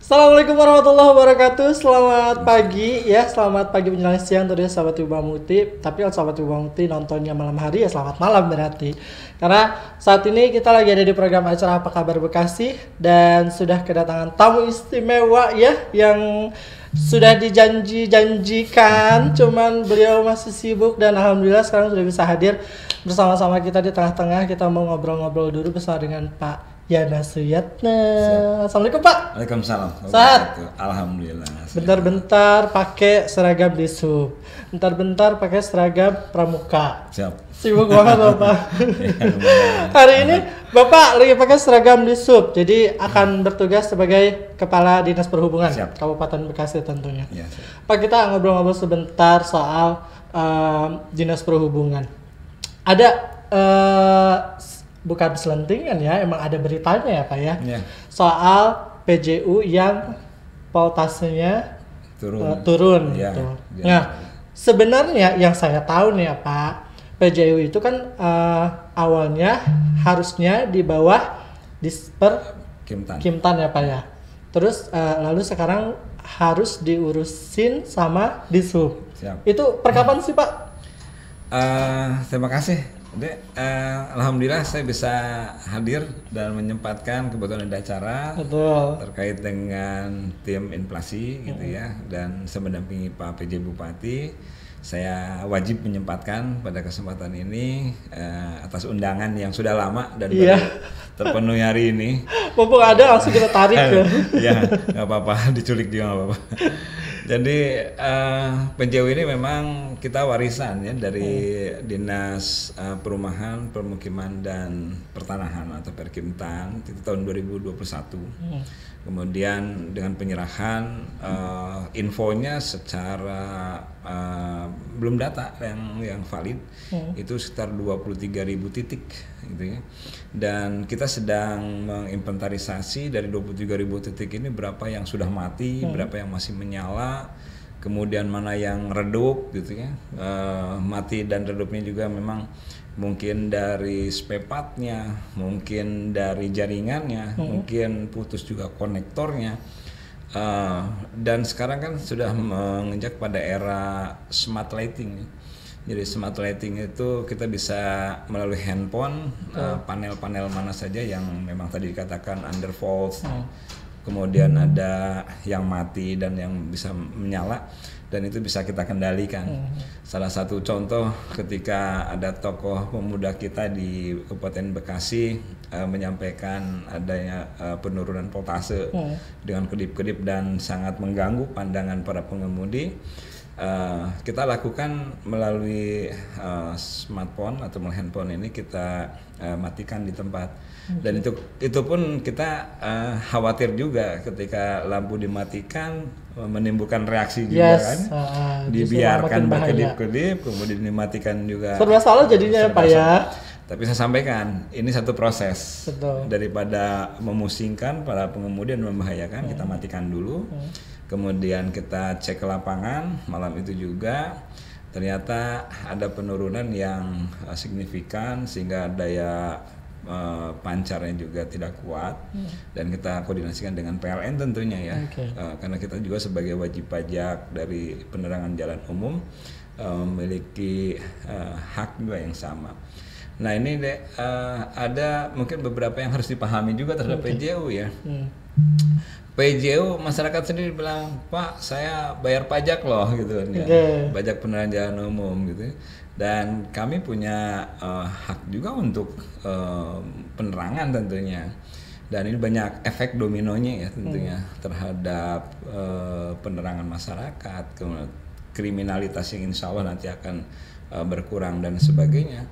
Assalamualaikum warahmatullahi wabarakatuh. Selamat pagi ya, selamat pagi menjelang siang tadi sahabat Ibu Muti. Tapi kalau sahabat Ibu Muti nontonnya malam hari ya selamat malam berarti. Karena saat ini kita lagi ada di program acara Apa Kabar Bekasi dan sudah kedatangan tamu istimewa ya yang sudah dijanjikan, cuman beliau masih sibuk dan alhamdulillah sekarang sudah bisa hadir bersama-sama kita di tengah-tengah. Kita mau ngobrol-ngobrol dulu bersama dengan Pak Yana Suyatna. Assalamualaikum Pak. Waalaikumsalam. Sehat? Alhamdulillah. Bentar-bentar pakai seragam disub, bentar-bentar pakai seragam pramuka. Siap. Sibuk banget Bapak. Hari ini Bapak lagi pakai seragam disub, jadi akan bertugas sebagai Kepala Dinas Perhubungan Kabupaten Bekasi tentunya. Ya, siap. Pak, kita ngobrol-ngobrol sebentar soal Dinas Perhubungan. Ada bukan selentingan ya, emang ada beritanya ya Pak ya, soal PJU yang voltasenya turun ya, gitu. Ya. Nah, sebenarnya yang saya tahu nih ya Pak, PJU itu kan awalnya harusnya di bawah Disper Kimtan ya Pak ya. Terus lalu sekarang harus diurusin sama Dishub. Siap. Itu perkapan sih Pak? Terima kasih. Alhamdulillah saya bisa hadir dan menyempatkan kebetulan ada acara. Betul. Terkait dengan tim inflasi gitu ya, dan saya mendampingi Pak PJ Bupati. Saya wajib menyempatkan pada kesempatan ini atas undangan yang sudah lama dan baru terpenuhi hari ini. Mumpung ada langsung kita tarik ya. Ya, nggak apa-apa, diculik juga nggak apa-apa. Jadi PJU ini memang kita warisan ya dari Dinas Perumahan, Permukiman dan Pertanahan atau Perkimtan itu tahun 2021. Kemudian dengan penyerahan infonya secara belum data yang valid itu sekitar 23.000 titik gitu ya. Dan kita sedang menginventarisasi dari 23.000 titik ini berapa yang sudah mati, berapa yang masih menyala, kemudian mana yang redup gitu ya. Mati dan redupnya juga memang mungkin dari spare part-nya, mungkin dari jaringannya, mungkin putus juga konektornya. Dan sekarang kan sudah menginjak pada era smart lighting. Jadi smart lighting itu kita bisa melalui handphone panel-panel mana saja yang memang tadi dikatakan under fault, kemudian ada yang mati dan yang bisa menyala, dan itu bisa kita kendalikan. Salah satu contoh ketika ada tokoh pemuda kita di Kabupaten Bekasi menyampaikan adanya penurunan voltase dengan kedip-kedip dan sangat mengganggu pandangan para pengemudi. Kita lakukan melalui smartphone atau melalui handphone ini kita matikan di tempat. Dan itu pun kita khawatir juga ketika lampu dimatikan menimbulkan reaksi juga kan, dibiarkan berkedip-kedip kemudian dimatikan juga. Serba salah jadinya ya Pak ya. Tapi saya sampaikan ini satu proses. Betul. Daripada memusingkan para pengemudi dan membahayakan, kita matikan dulu. Kemudian kita cek ke lapangan malam itu juga, ternyata ada penurunan yang signifikan sehingga daya pancarnya juga tidak kuat, dan kita koordinasikan dengan PLN tentunya ya, karena kita juga sebagai wajib pajak dari penerangan jalan umum memiliki hak juga yang sama. Nah ini ada mungkin beberapa yang harus dipahami juga terhadap PJU ya. PJU masyarakat sendiri bilang, Pak saya bayar pajak loh gitu kan ya, pajak penerangan jalan umum gitu. Dan kami punya hak juga untuk penerangan tentunya. Dan ini banyak efek dominonya ya tentunya terhadap penerangan masyarakat, kriminalitas yang insya Allah nanti akan berkurang dan sebagainya.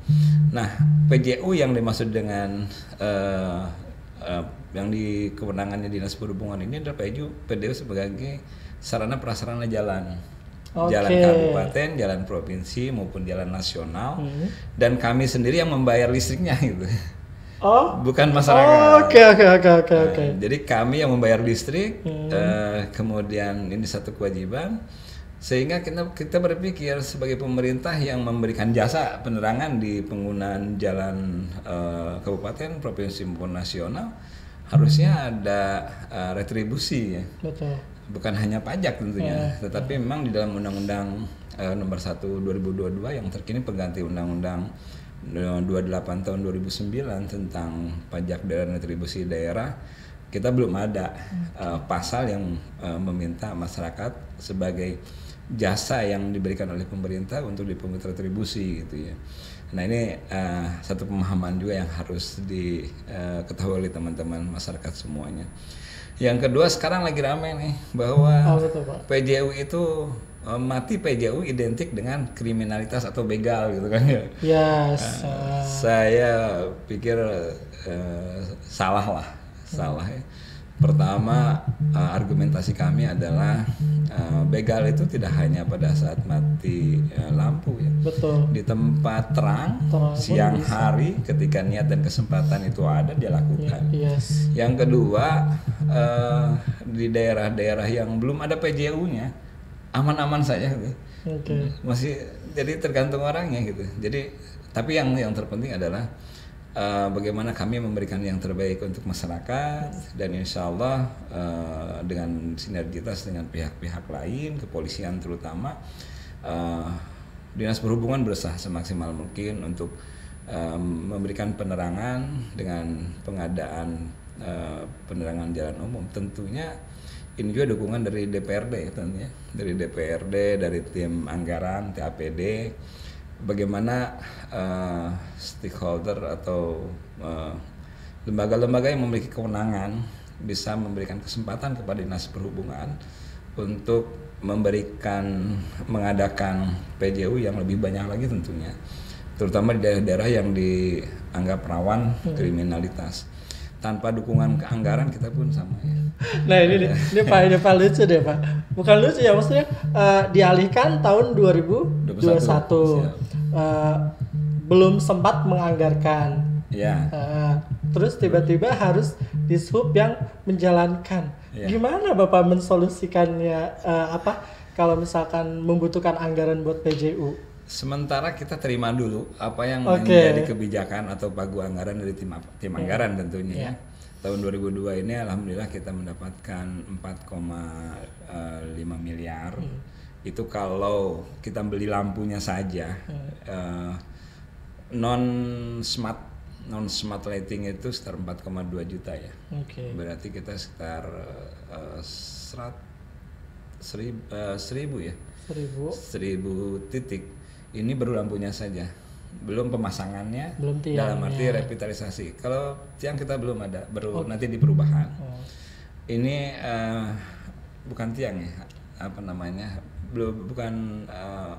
Nah PJU yang dimaksud dengan yang di kewenangannya Dinas Perhubungan ini adalah PJU sebagai sarana prasarana jalan. Jalan kabupaten, jalan provinsi maupun jalan nasional, dan kami sendiri yang membayar listriknya gitu. Bukan masyarakat. Oke. Jadi kami yang membayar listrik, kemudian ini satu kewajiban, sehingga kita berpikir sebagai pemerintah yang memberikan jasa penerangan di penggunaan jalan kabupaten, provinsi maupun nasional, harusnya ada retribusi ya. Betul. Bukan hanya pajak tentunya, tetapi memang di dalam Undang-Undang Nomor 1 2022 yang terkini pengganti Undang-Undang 28 tahun 2009 tentang pajak dan retribusi daerah, kita belum ada pasal yang meminta masyarakat sebagai jasa yang diberikan oleh pemerintah untuk dipungut retribusi gitu ya. Nah ini satu pemahaman juga yang harus diketahui oleh teman-teman masyarakat semuanya. Yang kedua sekarang lagi ramai nih bahwa PJU itu mati PJU identik dengan kriminalitas atau begal gitu kan ya. Yes. Saya pikir salah ya. Pertama argumentasi kami adalah begal itu tidak hanya pada saat mati lampu ya. Betul. Di tempat terang siang hari ketika niat dan kesempatan itu ada dia lakukan. Yes. Yang kedua di daerah-daerah yang belum ada PJU-nya aman-aman saja gitu. Okay. Masih jadi tergantung orangnya gitu. Jadi tapi yang terpenting adalah bagaimana kami memberikan yang terbaik untuk masyarakat dan insya Allah dengan sinergitas dengan pihak-pihak lain, kepolisian terutama, Dinas Perhubungan berusaha semaksimal mungkin untuk memberikan penerangan dengan pengadaan penerangan jalan umum. Tentunya ini juga dukungan dari DPRD tentunya, dari DPRD, dari tim anggaran, TAPD. Bagaimana stakeholder atau lembaga-lembaga yang memiliki kewenangan bisa memberikan kesempatan kepada Dinas Perhubungan untuk mengadakan PJU yang lebih banyak lagi tentunya, terutama di daerah-daerah yang dianggap rawan kriminalitas. Tanpa dukungan keanggaran kita pun sama ya. Nah ini Pak lucu deh Pak. Bukan lucu ya, maksudnya dialihkan tahun 2021. Belum sempat menganggarkan. Ya. Terus tiba-tiba harus Dishub yang menjalankan. Ya. Gimana Bapak mensolusikannya kalau misalkan membutuhkan anggaran buat PJU? Sementara kita terima dulu apa yang menjadi kebijakan atau pagu anggaran dari tim anggaran tentunya ya. Tahun 2002 ini alhamdulillah kita mendapatkan 4,5 miliar. Itu kalau kita beli lampunya saja. Non smart lighting itu sekitar 4,2 juta ya. Berarti kita sekitar 1000 titik. Ini baru lampunya saja, belum pemasangannya, belum dalam arti revitalisasi. Kalau tiang kita belum ada, baru nanti di perubahan. Ini bukan tiang ya, bukan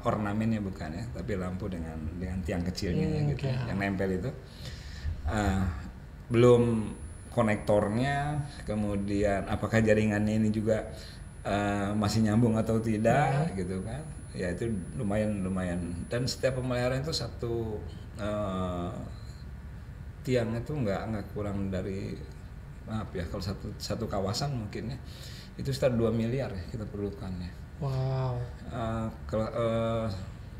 ornamennya bukan ya, tapi lampu dengan tiang kecilnya gitu, yang nempel itu. Belum konektornya, kemudian apakah jaringannya ini juga masih nyambung atau tidak gitu kan. Ya itu lumayan dan setiap pemeliharaan itu satu tiang itu nggak kurang dari kalau satu kawasan mungkin ya itu sekitar 2 miliar ya kita perlukan ya. Wow.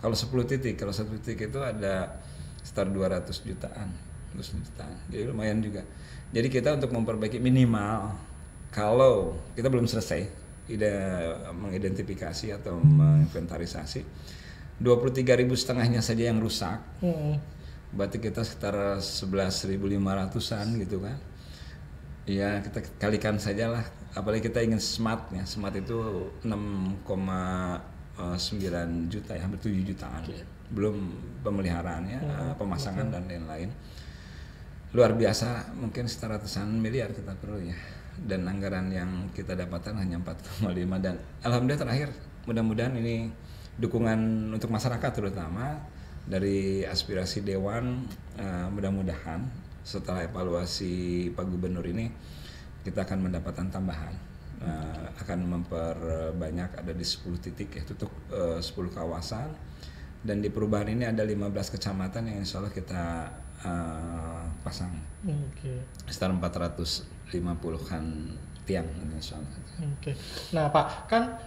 Kalau 10 titik, kalau 1 titik itu ada sekitar 200 jutaan. Jadi lumayan juga. Jadi kita untuk memperbaiki minimal kalau kita belum selesai mengidentifikasi atau menginventarisasi 23.500 saja yang rusak. Berarti kita sekitar 11.500-an gitu kan. Ya kita kalikan sajalah, apalagi kita ingin smart ya. Smart itu 6,9 juta ya, hampir 7 jutaan. Belum pemeliharaannya, pemasangan dan lain-lain. Luar biasa, mungkin sekitar ratusan miliar kita perlu ya. Dan anggaran yang kita dapatkan hanya 4,5 dan alhamdulillah terakhir mudah-mudahan ini dukungan untuk masyarakat terutama dari aspirasi Dewan, mudah-mudahan setelah evaluasi Pak Gubernur ini kita akan mendapatkan tambahan, akan memperbanyak, ada di 10 titik ya, tutup 10 kawasan dan di perubahan ini ada 15 kecamatan yang insya Allah kita pasang sekitar 450-an tiang insya Allah. Nah Pak, kan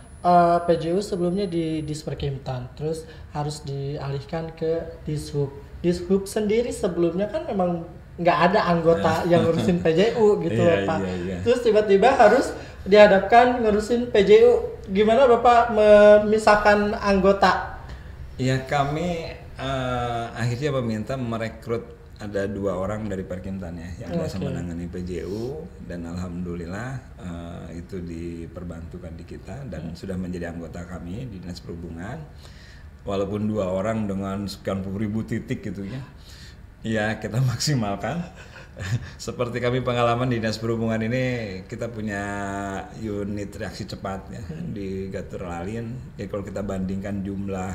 PJU sebelumnya di Disperkimtan, terus harus dialihkan ke Dishub. Dishub sendiri sebelumnya kan memang nggak ada anggota yang ngurusin PJU gitu Iya, loh Pak. iya, iya. Terus tiba-tiba harus dihadapkan ngurusin PJU. Gimana Bapak memisahkan anggota? Ya kami akhirnya meminta merekrut ada 2 orang dari Perkintan ya yang biasa menangani PJU, dan alhamdulillah itu diperbantukan di kita dan sudah menjadi anggota kami di Dinas Perhubungan. Walaupun 2 orang dengan sekian puluh ribu titik gitu ya kita maksimalkan. Seperti kami pengalaman di Dinas Perhubungan ini, kita punya unit reaksi cepat ya di Gatur Lalin. Ya kalau kita bandingkan jumlah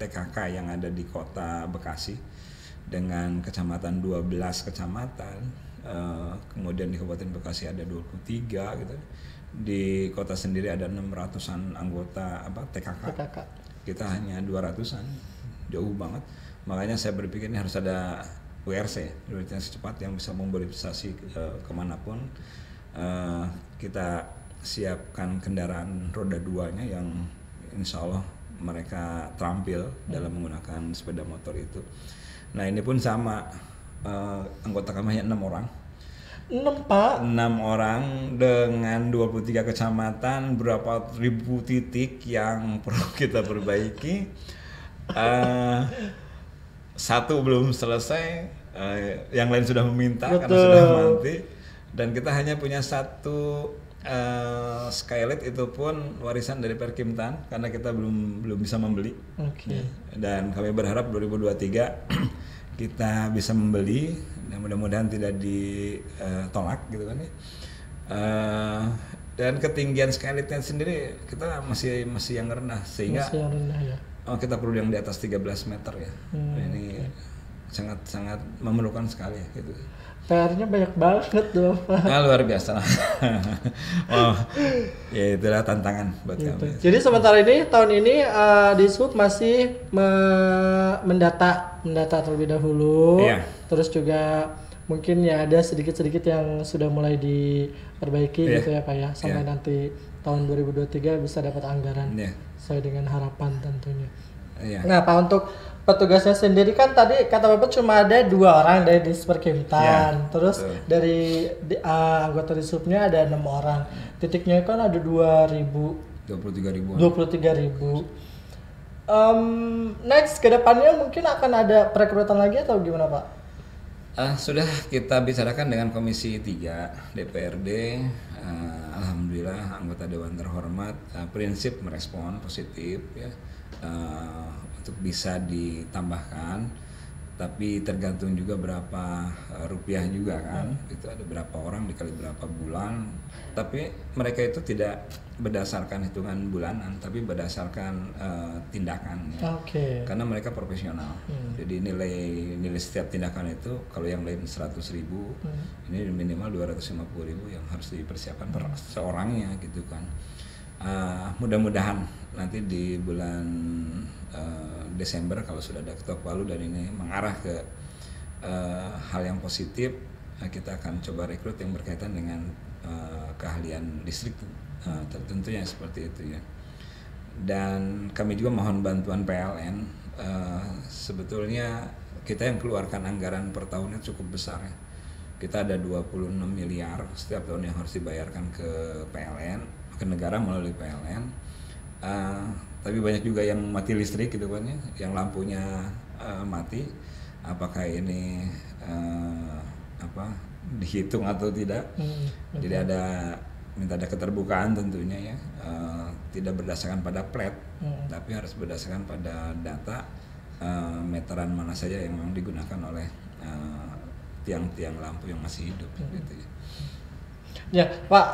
TKK yang ada di kota Bekasi dengan kecamatan 12 kecamatan, kemudian di Kabupaten Bekasi ada 23 gitu. Di kota sendiri ada 600-an anggota TKK. Kita hanya 200-an, jauh banget. Makanya saya berpikir ini harus ada WRC, unit reaksi cepat yang bisa memobilisasi kemanapun. Kita siapkan kendaraan roda 2-nya yang insya Allah mereka terampil dalam menggunakan sepeda motor itu. Nah ini pun sama, anggota kami hanya 6 orang. 6 Pak? 6 orang dengan 23 kecamatan, berapa ribu titik yang perlu kita perbaiki. Satu belum selesai, yang lain sudah meminta. Betul. Karena sudah mati. Dan kita hanya punya satu Skylight, itu pun warisan dari Perkimtan karena kita belum bisa membeli. Dan kami berharap 2023 kita bisa membeli, dan mudah-mudahan tidak ditolak gitu kan ya. Dan ketinggian Skylightnya sendiri kita masih yang rendah, sehingga masih yang rendah, ya. Kita perlu yang di atas 13 meter ya. Ini sangat memerlukan sekali ya gitu. PR-nya banyak banget dong Pak. Luar biasa. Ya itulah tantangan buat kami. Jadi sementara ini tahun ini Dishub masih mendata terlebih dahulu. Iya. Terus juga mungkin ya ada sedikit-sedikit yang sudah mulai diperbaiki gitu ya Pak ya, sampai nanti tahun 2023 bisa dapat anggaran sesuai dengan harapan tentunya. Nah Pak, untuk petugasnya sendiri kan tadi kata Bapak cuma ada 2 orang dari Disperkimtan, terus dari anggota Dishubnya ada 6 orang. Titiknya kan ada 23.000. Next kedepannya mungkin akan ada perekrutan lagi atau gimana Pak? Sudah kita bicarakan dengan Komisi 3 DPRD. Alhamdulillah anggota Dewan terhormat prinsip merespon positif ya. Untuk bisa ditambahkan, tapi tergantung juga berapa rupiah juga kan. Itu ada berapa orang dikali berapa bulan, tapi mereka itu tidak berdasarkan hitungan bulanan, tapi berdasarkan tindakan ya. Karena mereka profesional. Jadi nilai setiap tindakan itu, kalau yang lain 100.000, ini minimal 250.000 yang harus dipersiapkan per seorangnya gitu kan. Mudah-mudahan nanti di bulan Desember kalau sudah ada ketok palu dan ini mengarah ke hal yang positif, kita akan coba rekrut yang berkaitan dengan keahlian listrik, tentunya seperti itu ya. Dan kami juga mohon bantuan PLN. Sebetulnya kita yang keluarkan anggaran per tahunnya cukup besar ya. Kita ada 26 miliar setiap tahun yang harus dibayarkan ke PLN, ke negara melalui PLN. Tapi banyak juga yang mati listrik gitu kan ya, yang lampunya mati. Apakah ini dihitung atau tidak? Jadi minta ada keterbukaan tentunya ya, tidak berdasarkan pada plat, tapi harus berdasarkan pada data meteran mana saja yang memang digunakan oleh tiang-tiang lampu yang masih hidup gitu ya. Ya Pak,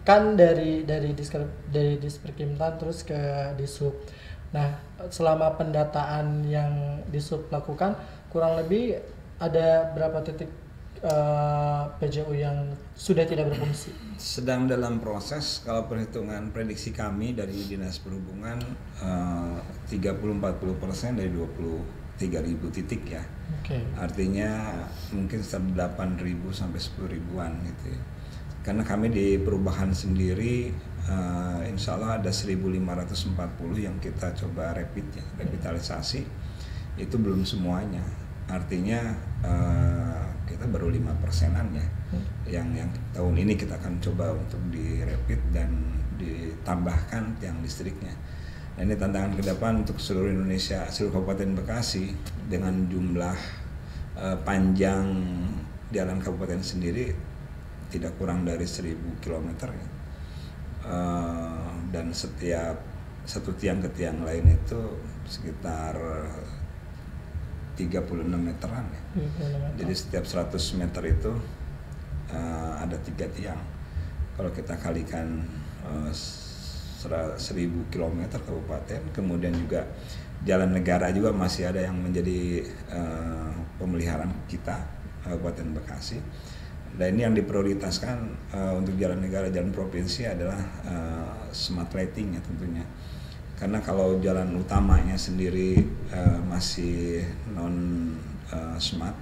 kan dari Disperkimtan terus ke Dishub. Nah selama pendataan yang Dishub lakukan, kurang lebih ada berapa titik PJU yang sudah tidak berfungsi? Sedang dalam proses. Kalau perhitungan prediksi kami dari Dinas Perhubungan 30-40% dari 23.000 titik ya. Artinya mungkin sekitar 8.000 sampai 10.000-an gitu ya. Karena kami di perubahan sendiri insya Allah ada 1.540 yang kita coba revitalisasi. Itu belum semuanya. Artinya Jakarta baru 5%-an ya. Yang tahun ini kita akan coba untuk dirapit dan ditambahkan tiang listriknya. Nah, ini tantangan ke depan untuk seluruh Indonesia, seluruh Kabupaten Bekasi dengan jumlah panjang jalan kabupaten sendiri tidak kurang dari 1.000 km ya. Dan setiap satu tiang ke tiang lain itu sekitar 36 meteran ya. Jadi setiap 100 meter itu ada 3 tiang. Kalau kita kalikan 1.000 km kabupaten, kemudian juga jalan negara juga masih ada yang menjadi pemeliharaan kita Kabupaten Bekasi. Dan ini yang diprioritaskan untuk jalan negara, jalan provinsi adalah smart lighting ya tentunya. Karena kalau jalan utamanya sendiri masih non smart,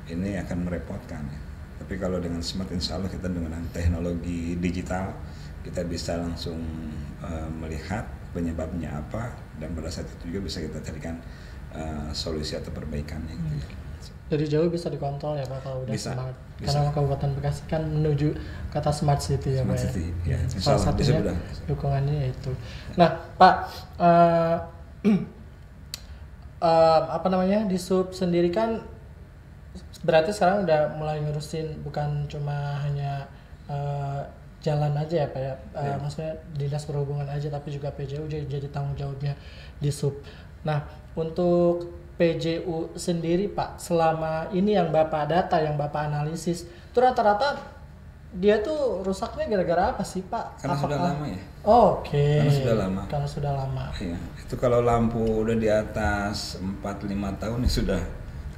ini akan merepotkan ya. Tapi kalau dengan smart, insya Allah kita dengan teknologi digital kita bisa langsung melihat penyebabnya apa, dan pada saat itu juga bisa kita carikan solusi atau perbaikannya gitu ya. Dari jauh bisa dikontrol ya Pak kalau udah Bisa, smart. bisa. Karena Kabupaten Bekasi kan menuju kata smart city ya Smart Pak. city, ya. Salah satunya sudah. dukungannya yaitu. Nah Pak, apa namanya, di sub sendiri kan berarti sekarang udah mulai ngurusin bukan cuma hanya jalan aja ya Pak ya. Maksudnya dinas perhubungan aja, tapi juga PJU jadi tanggung jawabnya di sub. Nah untuk PJU sendiri Pak, selama ini yang Bapak data, yang Bapak analisis, itu rata-rata dia tuh rusaknya gara-gara apa sih Pak? Karena sudah lama ya. Oke. Karena sudah lama. Iya. Itu kalau lampu udah di atas 4-5 tahun ya sudah.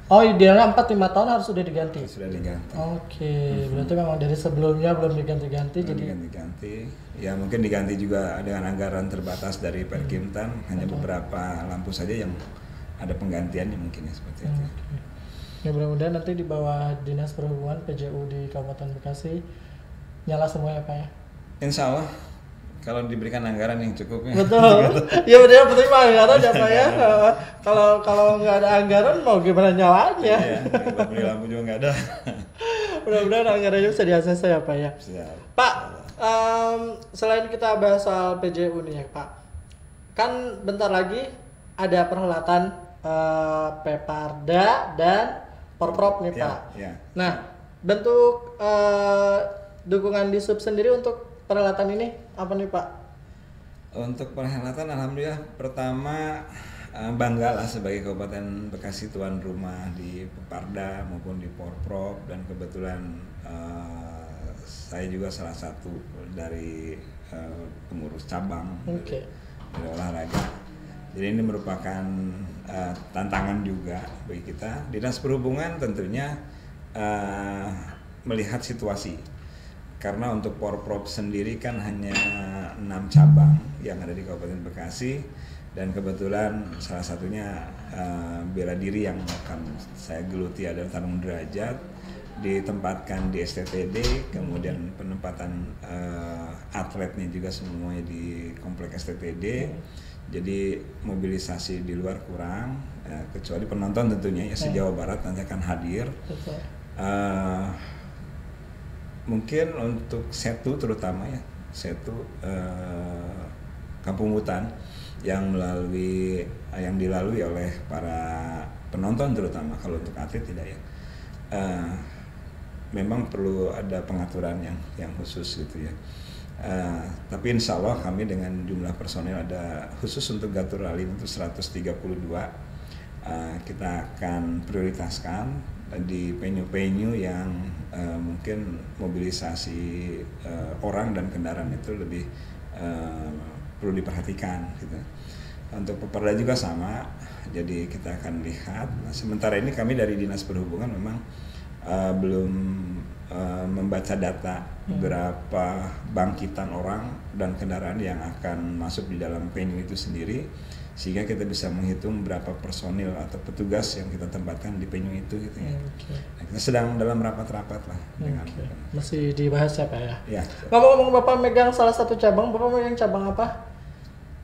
Oh, idealnya 4-5 tahun harus sudah diganti. Sudah diganti. Oke. Berarti memang dari sebelumnya belum diganti-ganti. Belum diganti-ganti. Ya mungkin diganti juga dengan anggaran terbatas dari Perkimtan, hanya beberapa lampu saja yang ada penggantiannya mungkin ya seperti itu. Ya mudah-mudahan nanti di bawah Dinas Perhubungan PJU di Kabupaten Bekasi nyala semua ya Pak ya. Insya Allah kalau diberikan anggaran yang cukup ya. Betul. Ya betul, penting mah anggaran ya Pak ya. Kalau nggak ada anggaran mau gimana nyalanya? Iya, beli lampu juga nggak ada. Mudah-mudahan anggarannya bisa diakses ya Pak ya. Siap. Pak, selain kita bahas soal PJU nih ya Pak, kan bentar lagi ada perhelatan Peparda dan Porprov nih Pak. Ya. Nah, bentuk dukungan di sub sendiri untuk perhelatan ini apa nih Pak? Untuk perhelatan alhamdulillah pertama bangga lah sebagai Kabupaten Bekasi tuan rumah di Peparda maupun di Porprov, dan kebetulan saya juga salah satu dari pengurus cabang dari olahraga. Jadi ini merupakan tantangan juga bagi kita. Dinas Perhubungan tentunya melihat situasi. Karena untuk Porprov sendiri kan hanya 6 cabang yang ada di Kabupaten Bekasi, dan kebetulan salah satunya bela diri yang akan saya geluti adalah tarung derajat, ditempatkan di STTD, kemudian penempatan atletnya juga semuanya di komplek STTD. Jadi mobilisasi di luar kurang, kecuali penonton tentunya ya se-Jawa Barat nanti akan hadir. Mungkin untuk Setu terutama ya, Setu Kampung Hutan yang dilalui oleh para penonton terutama, kalau untuk atlet tidak ya. Memang perlu ada pengaturan yang khusus gitu ya. Tapi insya Allah kami dengan jumlah personil ada khusus untuk Gatur Rally untuk 132, kita akan prioritaskan di venue-venue yang mungkin mobilisasi orang dan kendaraan itu lebih perlu diperhatikan gitu. Untuk Peparda juga sama, jadi kita akan lihat. Nah, sementara ini kami dari Dinas Perhubungan memang belum membaca data berapa bangkitan orang dan kendaraan yang akan masuk di dalam venue itu sendiri, sehingga kita bisa menghitung berapa personil atau petugas yang kita tempatkan di venue itu gitu ya. Nah, kita sedang dalam rapat-rapat lah dengan masih dibahas ya Pak ya. Ya. Ngomong-ngomong, Bapak megang salah satu cabang, Bapak megang cabang apa?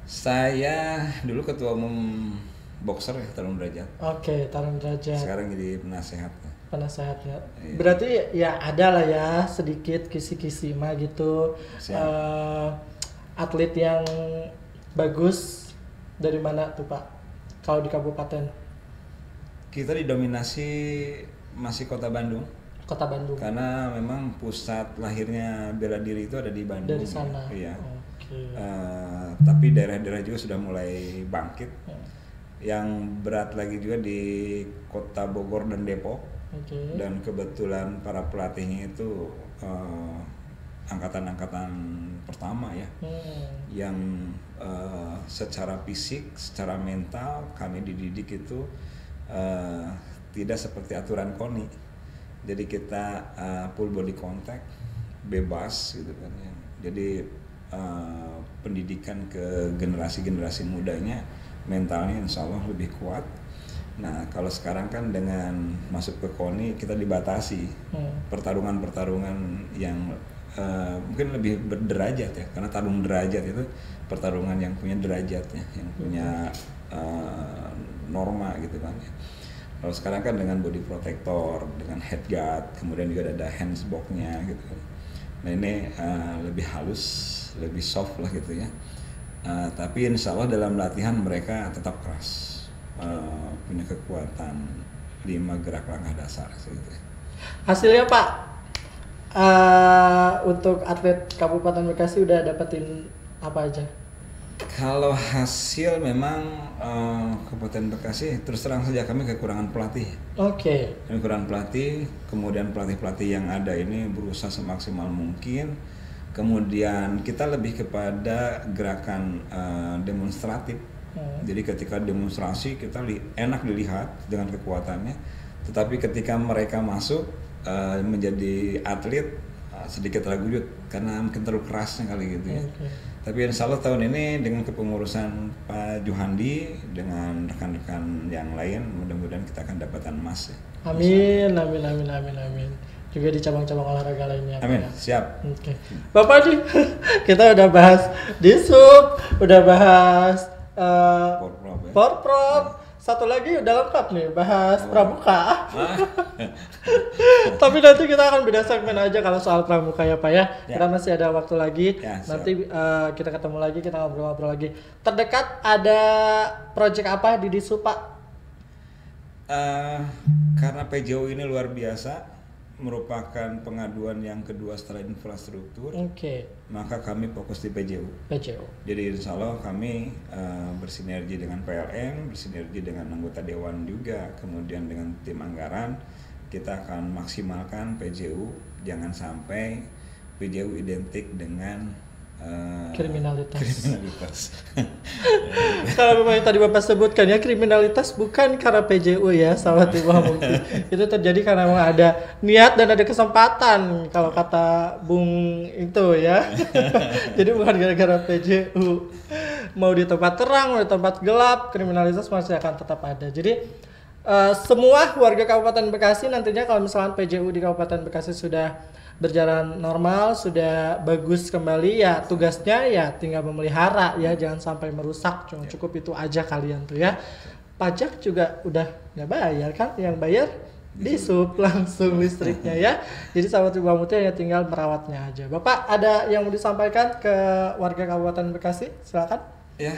Saya dulu ketua umum boxer ya, tarung derajat. Oke, tarung derajat. Sekarang jadi penasehat. penasehatnya. Iya. Berarti ya ada lah ya sedikit kisi-kisi mah gitu. Atlet yang bagus dari mana tuh Pak? Kalau di kabupaten? Kita didominasi masih Kota Bandung. Kota Bandung. Karena memang pusat lahirnya bela diri itu ada di Bandung. Dari sana. Iya. Oke. Tapi daerah-daerah juga sudah mulai bangkit. Yang berat lagi juga di Kota Bogor dan Depok. Oke. Dan kebetulan para pelatihnya itu angkatan-angkatan pertama ya, yang secara fisik, secara mental kami dididik itu tidak seperti aturan KONI. Jadi kita full body contact, bebas gitu kan ya. Jadi pendidikan ke generasi-generasi mudanya mentalnya insya Allah lebih kuat. Nah kalau sekarang kan dengan masuk ke KONI kita dibatasi pertarungan-pertarungan yang mungkin lebih berderajat ya, karena tarung derajat itu pertarungan yang punya derajatnya, yang punya norma gitu kan ya. Kalau sekarang kan dengan body protector, dengan head guard, kemudian juga ada hands box-nya gitu kan. Nah ini lebih halus, lebih soft lah gitu ya. Tapi insya Allah dalam latihan mereka tetap keras. Punya kekuatan 5 gerak langkah dasar gitu. Hasilnya Pak, untuk atlet Kabupaten Bekasi udah dapetin apa aja? Kalau hasil memang Kabupaten Bekasi terus terang saja kami kekurangan pelatih. Oke. Kekurangan pelatih, kemudian pelatih-pelatih yang ada ini berusaha semaksimal mungkin. Kemudian kita lebih kepada gerakan demonstratif. Jadi ketika demonstrasi kita enak dilihat dengan kekuatannya, tetapi ketika mereka masuk menjadi atlet sedikit ragu karena mungkin terlalu kerasnya kali gitu ya. Tapi insya Allah tahun ini dengan kepengurusan Pak Juhandi dengan rekan-rekan yang lain, mudah-mudahan kita akan dapatkan emas ya. Amin, amin, amin, amin, amin. Juga di cabang-cabang olahraga lainnya. Amin, ya. siap. Oke. Bapak nih, kita udah bahas disub, udah bahas Porprov. Satu lagi udah lengkap nih, bahas pramuka. Tapi nanti kita akan beda segmen aja kalau soal pramuka ya Pak ya. Kita masih ada waktu lagi. Nanti kita ketemu lagi, kita ngobrol-ngobrol lagi. Terdekat ada project apa di Disub Pak? Karena PJU ini luar biasa, merupakan pengaduan yang kedua setelah infrastruktur. Maka kami fokus di PJU. Jadi insya Allah kami bersinergi dengan PLN, bersinergi dengan anggota dewan juga, kemudian dengan tim anggaran, kita akan maksimalkan PJU. Jangan sampai PJU identik dengan kriminalitas. Kalau memang yang tadi Bapak sebutkan ya, kriminalitas bukan karena PJU ya, sahabat Ibu Mukti. Itu terjadi karena memang ada niat dan ada kesempatan kalau kata Bung itu ya. Jadi bukan gara-gara PJU. Mau di tempat terang, mau di tempat gelap, kriminalitas masih akan tetap ada. Jadi semua warga Kabupaten Bekasi nantinya kalau misalkan PJU di Kabupaten Bekasi sudah berjalan normal, sudah bagus kembali ya, tugasnya ya tinggal memelihara ya, jangan sampai merusak. Cuma cukup itu aja kalian tuh ya. Pajak juga udah nggak bayar kan, yang bayar Disub langsung listriknya ya. Jadi sahabat Ibu Mukti ya tinggal merawatnya aja. Bapak ada yang mau disampaikan ke warga Kabupaten Bekasi? Silakan. Ya,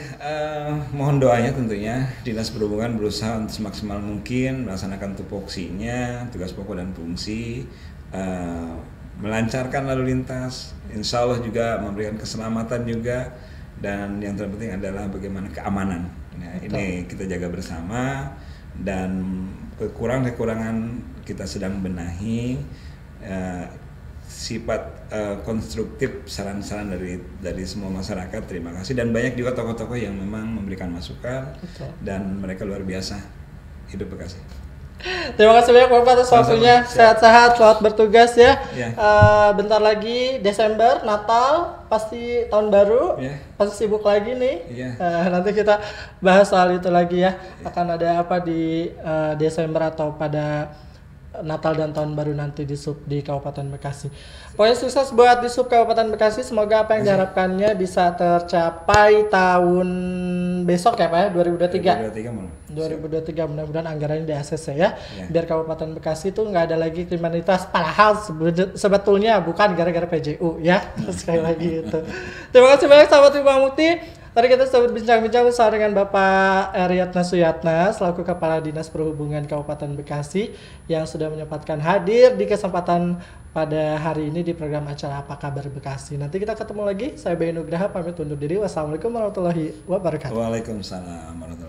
mohon doanya tentunya Dinas Perhubungan berusaha untuk semaksimal mungkin melaksanakan tupoksinya, tugas pokok dan fungsi, melancarkan lalu lintas, insya Allah juga memberikan keselamatan juga, dan yang terpenting adalah bagaimana keamanan. Nah, ini kita jaga bersama, dan kekurangan kita sedang benahi. Sifat konstruktif saran-saran dari semua masyarakat, terima kasih, dan banyak juga tokoh-tokoh yang memang memberikan masukan. Dan mereka luar biasa. Hidup Bekasi. Terima kasih banyak Bapak atas waktunya. Sehat-sehat, selamat bertugas ya. Bentar lagi Desember, Natal, pasti tahun baru, pasti sibuk lagi nih. Nanti kita bahas soal itu lagi ya. Akan ada apa di Desember atau pada Natal dan Tahun Baru nanti di SUB di Kabupaten Bekasi. Pokoknya sukses buat di SUB Kabupaten Bekasi. Semoga apa yang diharapkannya bisa tercapai tahun besok ya Pak ya, 2023. 2023 mudah-mudahan anggarannya di ACC ya. Biar Kabupaten Bekasi tuh nggak ada lagi kriminalitas. Padahal sebetulnya bukan gara-gara PJU ya. Sekali lagi itu. Terima kasih banyak sahabat Bang Mukti. Tadi kita sempat bincang-bincang bersama dengan Bapak Eryatna Suyatna selaku Kepala Dinas Perhubungan Kabupaten Bekasi yang sudah menyempatkan hadir di kesempatan pada hari ini di program acara Apa Kabar Bekasi. Nanti kita ketemu lagi. Saya Bayu Nugraha pamit undur diri. Wassalamualaikum warahmatullahi wabarakatuh. Waalaikumsalam warahmatullahi wabarakatuh.